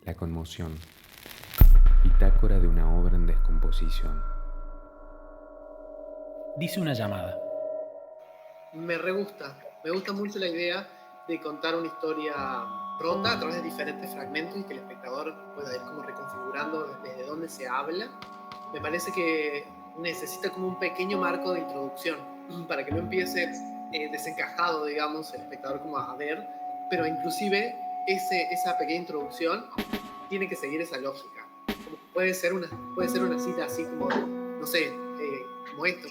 La conmoción. Bitácora de una obra en descomposición. Dice una llamada. Me gusta mucho la idea de contar una historia rota a través de diferentes fragmentos y que el espectador pueda ir como reconfigurando desde dónde se habla. Me parece que necesita como un pequeño marco de introducción para que no empiece desencajado, digamos, el espectador como a ver, pero inclusive esa pequeña introducción tiene que seguir esa lógica. Como puede ser una cita así como, no sé, como esto.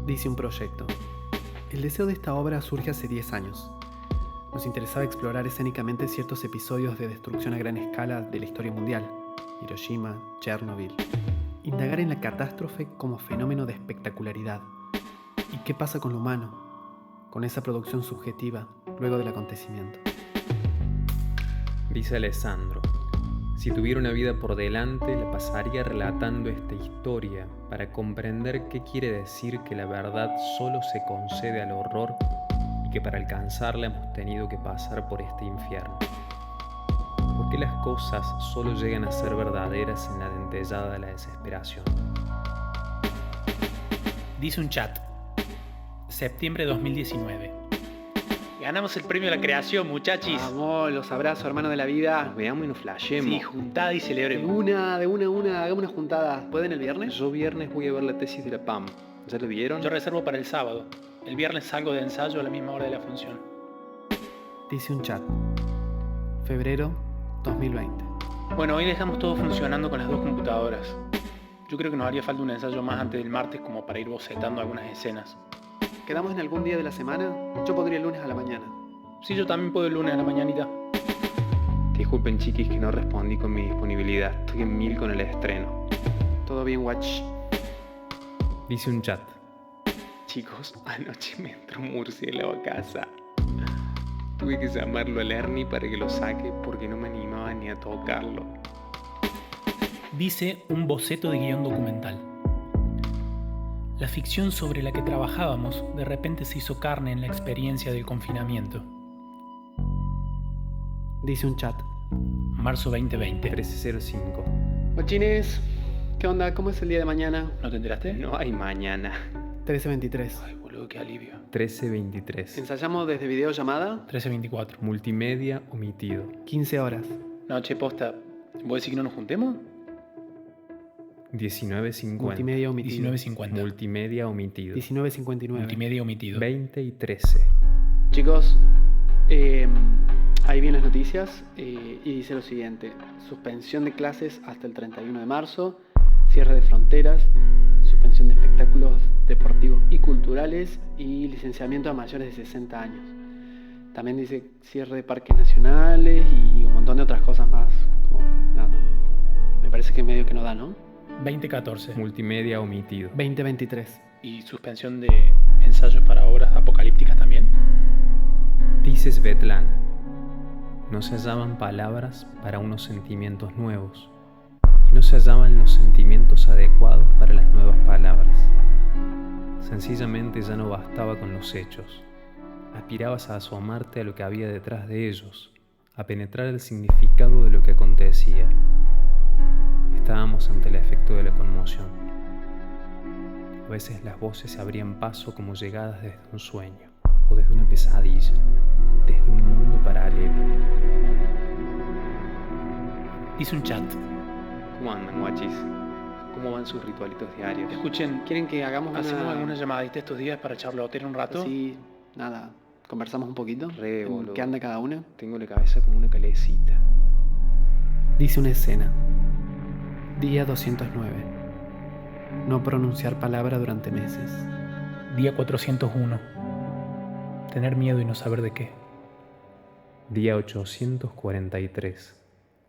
Dice un proyecto. El deseo de esta obra surge hace 10 años. Nos interesaba explorar escénicamente ciertos episodios de destrucción a gran escala de la historia mundial, Hiroshima, Chernobyl. Indagar en la catástrofe como fenómeno de espectacularidad. ¿Y qué pasa con lo humano? Con esa producción subjetiva luego del acontecimiento. Dice Alessandro: si tuviera una vida por delante, la pasaría relatando esta historia para comprender qué quiere decir que la verdad solo se concede al horror y que para alcanzarla hemos tenido que pasar por este infierno. ¿Por qué las cosas solo llegan a ser verdaderas en la dentellada de la desesperación? Dice un chat. Septiembre 2019. Ganamos el premio de la creación, muchachis. Vamos, los abrazos, hermano de la vida. Nos veamos y nos flashemos. Sí, juntada y De celebremos. una, hagamos una juntada. ¿Pueden el viernes? Yo viernes voy a ver la tesis de la PAM. ¿Ya lo vieron? Yo reservo para el sábado. El viernes salgo de ensayo a la misma hora de la función. Dice un chat. Febrero 2020. Bueno, hoy dejamos todo funcionando con las dos computadoras. Yo creo que nos haría falta un ensayo más antes del martes como para ir bocetando algunas escenas. ¿Quedamos en algún día de la semana? Yo podría el lunes a la mañana. Sí, yo también puedo el lunes a la mañanita. Disculpen, chiquis, que no respondí con mi disponibilidad. Estoy en 1000 con el estreno. Todo bien, watch. Dice un chat. Chicos, anoche me entró un murciélago a casa. Tuve que llamarlo al Ernie para que lo saque porque no me animaba ni a tocarlo. Dice un boceto de guión documental. La ficción sobre la que trabajábamos de repente se hizo carne en la experiencia del confinamiento. Dice un chat. Marzo 2020. 1305. Ochines, ¿qué onda? ¿Cómo es el día de mañana? ¿No te enteraste? No hay mañana. 13:23. Ay, boludo, qué alivio. 1323. Ensayamos desde videollamada, 13:24. Multimedia omitido. 15 horas. No, che, posta. ¿Vos decís que no nos juntemos? 1950. Multimedia omitido. 19:50. Multimedia omitido. 19:59. Multimedia omitido. 20 y 13. Chicos, ahí vienen las noticias y dice lo siguiente. Suspensión de clases hasta el 31 de marzo, cierre de fronteras, suspensión de espectáculos deportivos y culturales y licenciamiento a mayores de 60 años. También dice cierre de parques nacionales y un montón de otras cosas más. Como nada. Me parece que medio que no da, ¿no? 2014. Multimedia omitido. 2023. ¿Y suspensión de ensayos para obras apocalípticas también? Dice Svetlana: no se hallaban palabras para unos sentimientos nuevos y no se hallaban los sentimientos adecuados para las nuevas palabras. Sencillamente ya no bastaba con los hechos. Aspirabas a asomarte a lo que había detrás de ellos, a penetrar el significado de lo que acontecía. Estábamos ante el efecto de la conmoción. A veces las voces se abrían paso como llegadas desde un sueño o desde una pesadilla, desde un mundo paralelo. Dice un chat. ¿Cómo andan, guachis? ¿Cómo van sus ritualitos diarios? Escuchen, ¿Quieren que hagamos hacemos una... alguna llamadita estos días para charlotear un rato? Sí, nada, conversamos un poquito. Re, ¿En boludo. qué anda cada una? Tengo la cabeza como una calecita. Dice una escena. Día 209. No pronunciar palabra durante meses. Día 401. Tener miedo y no saber de qué. Día 843.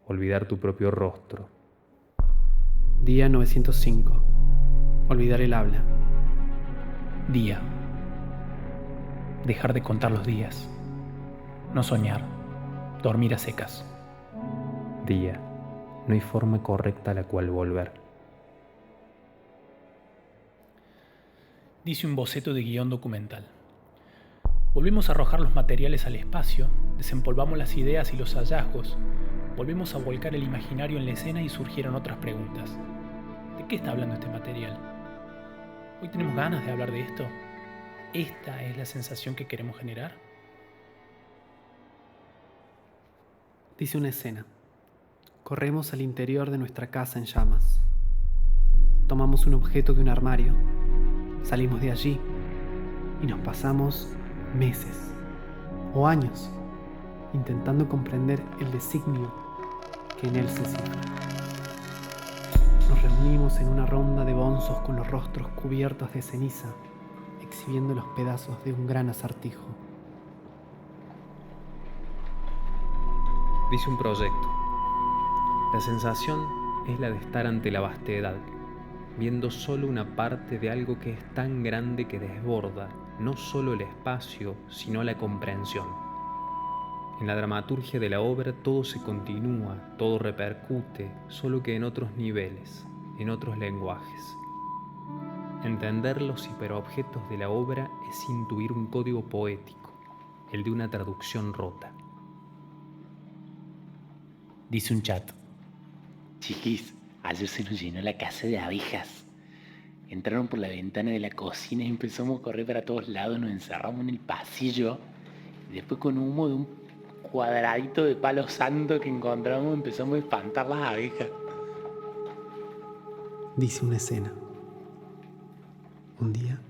Olvidar tu propio rostro. Día 905. Olvidar el habla. Día. Dejar de contar los días. No soñar. Dormir a secas. Día. No hay forma correcta a la cual volver. Dice un boceto de guión documental. Volvimos a arrojar los materiales al espacio, desempolvamos las ideas y los hallazgos, Volvemos a volcar el imaginario en la escena y surgieron otras preguntas. ¿De qué está hablando este material? ¿Hoy tenemos ganas de hablar de esto? ¿Esta es la sensación que queremos generar? Dice una escena. Corremos al interior de nuestra casa en llamas. Tomamos un objeto de un armario. Salimos de allí y nos pasamos meses o años intentando comprender el designio que en él se cifra. Nos reunimos en una ronda de bonzos con los rostros cubiertos de ceniza, exhibiendo los pedazos de un gran acertijo. Dice un proyecto. La sensación es la de estar ante la vastedad, viendo solo una parte de algo que es tan grande que desborda no solo el espacio, sino la comprensión. En la dramaturgia de la obra todo se continúa, todo repercute, solo que en otros niveles, en otros lenguajes. Entender los hiperobjetos de la obra es intuir un código poético, el de una traducción rota. Dice un chat. Chiquis, ayer se nos llenó la casa de abejas. Entraron por la ventana de la cocina y empezamos a correr para todos lados, nos encerramos en el pasillo y después con humo de un cuadradito de palo santo que encontramos empezamos a espantar las abejas. Dice una escena. Un día,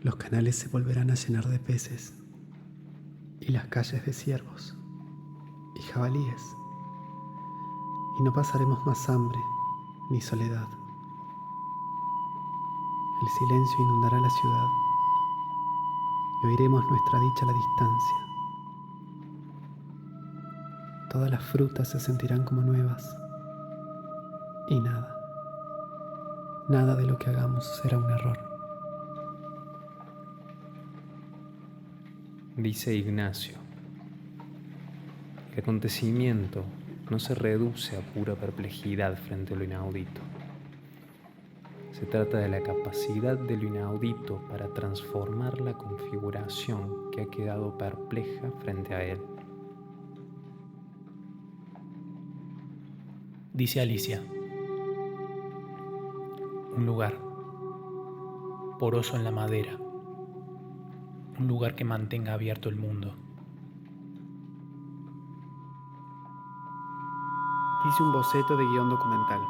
los canales se volverán a llenar de peces y las calles de ciervos y jabalíes, y no pasaremos más hambre ni soledad. El silencio inundará la ciudad y oiremos nuestra dicha a la distancia. Todas las frutas se sentirán como nuevas y nada de lo que hagamos será un error. Dice Ignacio. El acontecimiento no se reduce a pura perplejidad frente a lo inaudito. Se trata de la capacidad de lo inaudito para transformar la configuración que ha quedado perpleja frente a él. Dice Alicia. Un lugar poroso en la madera, un lugar que mantenga abierto el mundo. Dice un boceto de guión documental.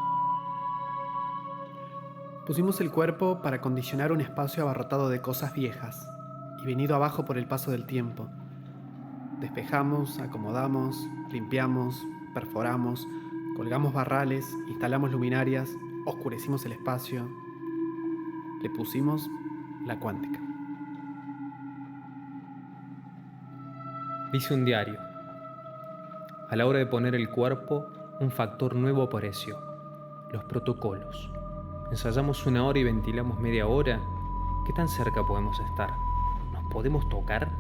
Pusimos el cuerpo para condicionar un espacio abarrotado de cosas viejas y venido abajo por el paso del tiempo. Despejamos, acomodamos, limpiamos, perforamos, colgamos barrales, instalamos luminarias, oscurecimos el espacio. Le pusimos la cuántica. Dice un diario. A la hora de poner el cuerpo, un factor nuevo apareció: los protocolos. Ensayamos 1 hora y ventilamos media hora. ¿Qué tan cerca podemos estar? ¿Nos podemos tocar?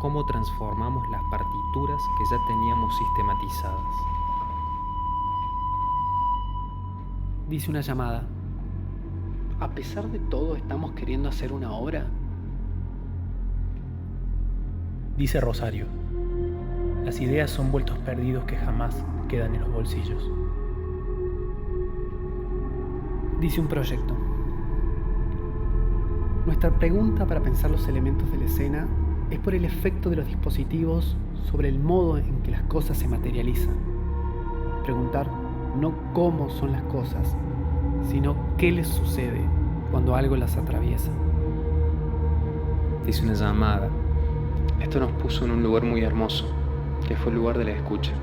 ¿Cómo transformamos las partituras que ya teníamos sistematizadas? Dice una llamada. ¿A pesar de todo estamos queriendo hacer una obra? Dice Rosario. Las ideas son vueltos perdidos que jamás quedan en los bolsillos. Dice un proyecto. Nuestra pregunta para pensar los elementos de la escena es por el efecto de los dispositivos sobre el modo en que las cosas se materializan. Preguntar no cómo son las cosas, sino qué les sucede cuando algo las atraviesa. Dice una llamada. Esto nos puso en un lugar muy hermoso, que fue el lugar de la escucha.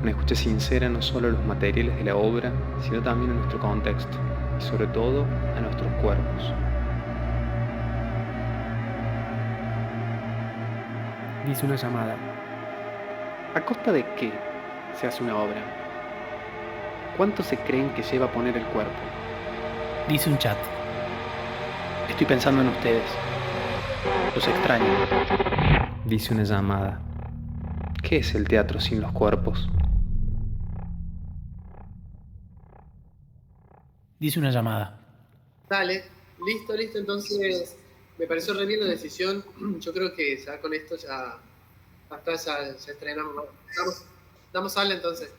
Una escucha sincera no solo a los materiales de la obra, sino también a nuestro contexto y sobre todo a nuestros cuerpos. Dice una llamada. ¿A costa de qué se hace una obra? ¿Cuánto se creen que lleva a poner el cuerpo? Dice un chat. Estoy pensando en ustedes. Los extraño. Dice una llamada. ¿Qué es el teatro sin los cuerpos? Dice una llamada. Dale, listo, entonces me pareció re bien la decisión. Yo creo que ya con esto ya Hasta ya estrenamos. Damos sal entonces.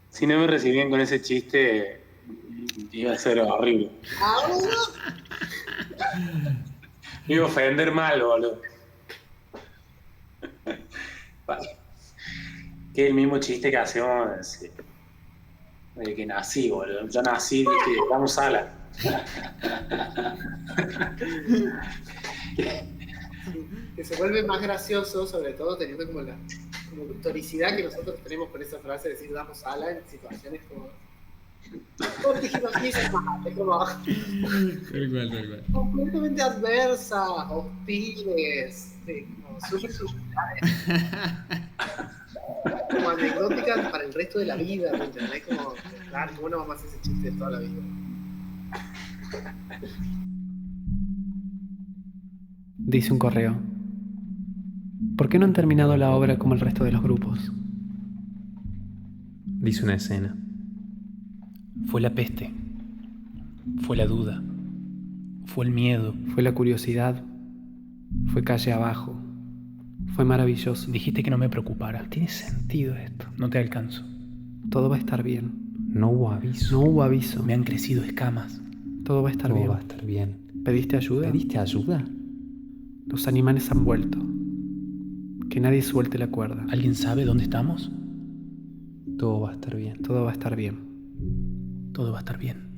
Si no me recibían con ese chiste, iba a ser horrible. Me iba a ofender mal, boludo. Vale. Que es el mismo chiste que hacemos desde que nací, boludo. Yo nací y dije, damos ala. Que se vuelve más gracioso, sobre todo teniendo como la autoricidad que nosotros tenemos con esa frase de decir damos ala en situaciones como completamente adversas, hostiles, como súper como anecdóticas para el resto de la vida, ¿me entendés? Como, claro, ¿cómo no vamos a hacer ese chiste de toda la vida? Dice un correo: ¿por qué no han terminado la obra como el resto de los grupos? Dice una escena: fue la peste, fue la duda, fue el miedo, fue la curiosidad, fue calle abajo, fue maravilloso. Dijiste que no me preocupara. Tiene sentido esto. No te alcanzo. Todo va a estar bien. No hubo aviso. No hubo aviso. Me han crecido escamas. Todo va a estar bien. Todo va a estar bien. ¿Pediste ayuda? ¿Pediste ayuda? Los animales han vuelto. Que nadie suelte la cuerda. ¿Alguien sabe dónde estamos? Todo va a estar bien. Todo va a estar bien. Todo va a estar bien.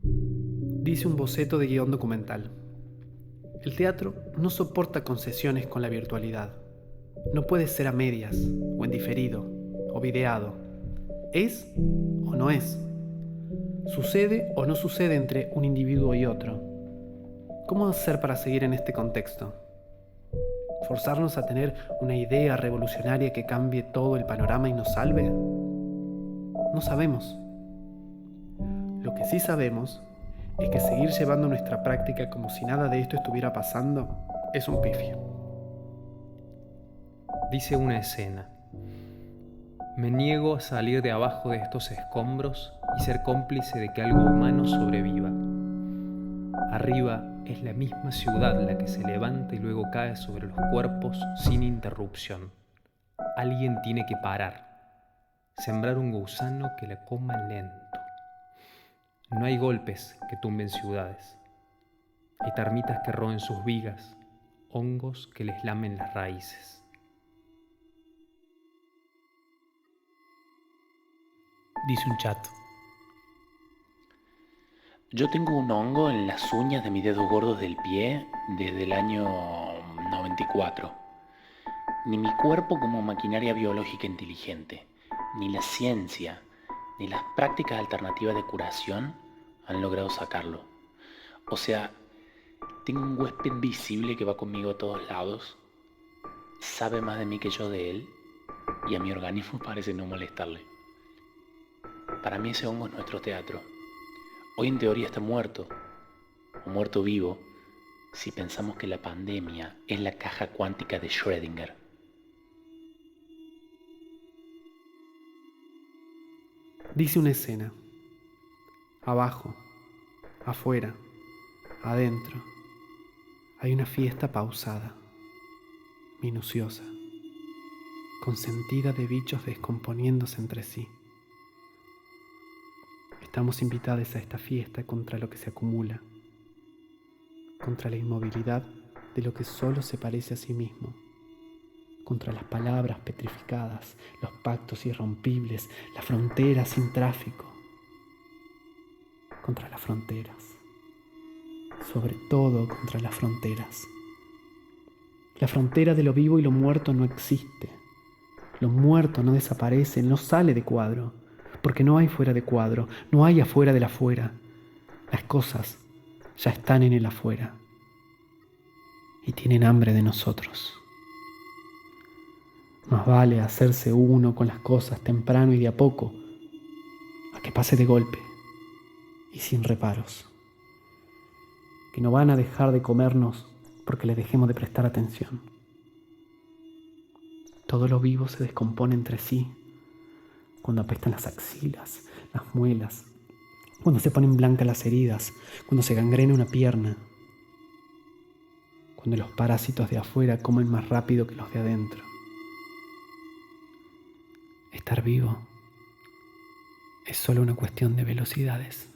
Dice un boceto de guión documental: el teatro no soporta concesiones con la virtualidad. No puede ser a medias, o en diferido, o videado. ¿Es o no es? ¿Sucede o no sucede entre un individuo y otro? ¿Cómo hacer para seguir en este contexto? ¿Forzarnos a tener una idea revolucionaria que cambie todo el panorama y nos salve? No sabemos. Lo que sí sabemos es que seguir llevando nuestra práctica como si nada de esto estuviera pasando es un pifio. Dice una escena: me niego a salir de abajo de estos escombros y ser cómplice de que algo humano sobreviva. Arriba es la misma ciudad la que se levanta y luego cae sobre los cuerpos sin interrupción. Alguien tiene que parar, sembrar un gusano que la coma lento. No hay golpes que tumben ciudades. Hay termitas que roen sus vigas, hongos que les lamen las raíces. Dice un chat: yo tengo un hongo en las uñas de mis dedos gordos del pie desde el año 94. Ni mi cuerpo como maquinaria biológica inteligente, ni la ciencia, ni las prácticas alternativas de curación han logrado sacarlo. O sea, tengo un huésped visible que va conmigo a todos lados, sabe más de mí que yo de él, y a mi organismo parece no molestarle. Para mí ese hongo es nuestro teatro. Hoy en teoría está muerto, o muerto vivo, si pensamos que la pandemia es la caja cuántica de Schrödinger. Dice una escena: abajo, afuera, adentro, hay una fiesta pausada, minuciosa, consentida de bichos descomponiéndose entre sí. Estamos invitados a esta fiesta contra lo que se acumula, contra la inmovilidad de lo que solo se parece a sí mismo, contra las palabras petrificadas, los pactos irrompibles, las fronteras sin tráfico, contra las fronteras, sobre todo contra las fronteras. La frontera de lo vivo y lo muerto no existe. Lo muerto no desaparece, no sale de cuadro, porque no hay fuera de cuadro, no hay afuera del afuera. Las cosas ya están en el afuera y tienen hambre de nosotros. Más vale hacerse uno con las cosas temprano y de a poco, a que pase de golpe y sin reparos, que no van a dejar de comernos porque les dejemos de prestar atención. Todo lo vivo se descompone entre sí cuando apestan las axilas, las muelas, cuando se ponen blancas las heridas, cuando se gangrena una pierna. cuando los parásitos de afuera comen más rápido que los de adentro. Estar vivo es solo una cuestión de velocidades.